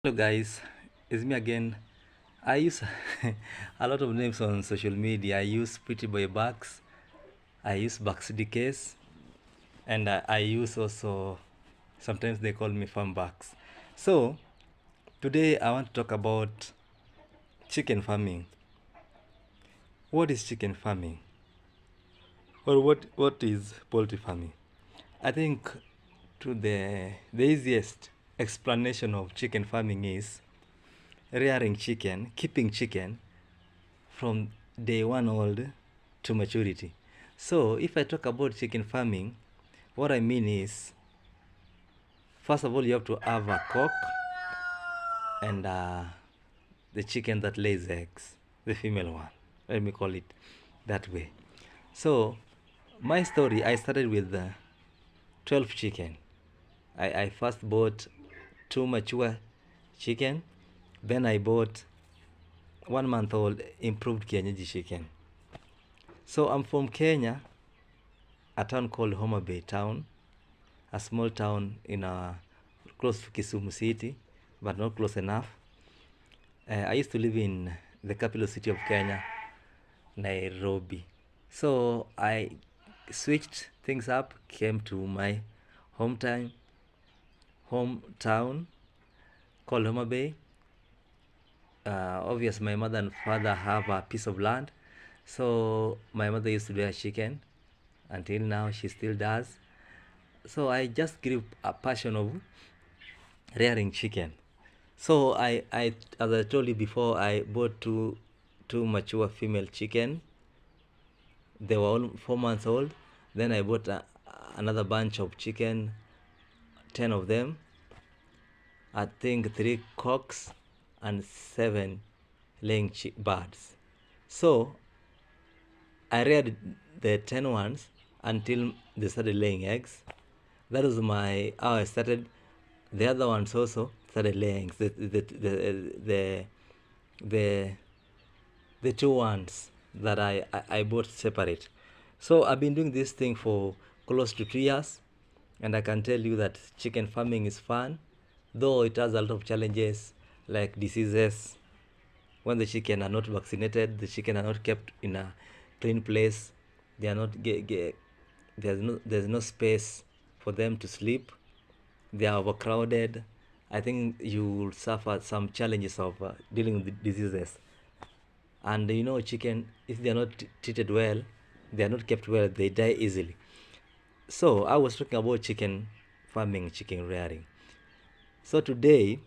Hello guys, it's me again. I use a lot of names on social media. I use Pretty Boy Bucks, I use Bucks DKs, and I use also sometimes they call me Farm Bucks. So today I want to talk about chicken farming. What is chicken farming? Or what is poultry farming? I think to the easiest explanation of chicken farming is rearing chicken, keeping chicken from day one old to maturity. So if I talk about chicken farming, what I mean is, first of all, you have to have a cock and the chicken that lays eggs, the female one. Let me call it that way. So my story, I started with 12 chicken. I first bought two mature chicken, then I bought 1 month old improved kienyeji chicken. So I'm from Kenya, a town called Homa Bay Town, a small town in close to Kisumu City, but not close enough. I used to live in the capital city of Kenya, Nairobi. So I switched things up, came to my hometown called Homa Bay. Obviously, my mother and father have a piece of land, so my mother used to do a chicken. Until now, she still does. So I just grew a passion of rearing chicken. So as I told you before, I bought two mature female chicken. They were all 4 months old. Then I bought another bunch of chicken, 10 of them. I think 3 cocks and 7 laying birds. So I reared the 10 ones until they started laying eggs. That was how I started. The other ones also started laying eggs. The the two ones that I bought separate. So I've been doing this thing for close to 2 years, and I can tell you that chicken farming is fun, though it has a lot of challenges like diseases. When the chicken are not vaccinated, the chicken are not kept in a clean place. They are not there's no space for them to sleep. They are overcrowded. I think you will suffer some challenges of dealing with diseases. And chicken, if they are not treated well, they are not kept well, they die easily. So I was talking about chicken farming, chicken rearing. So today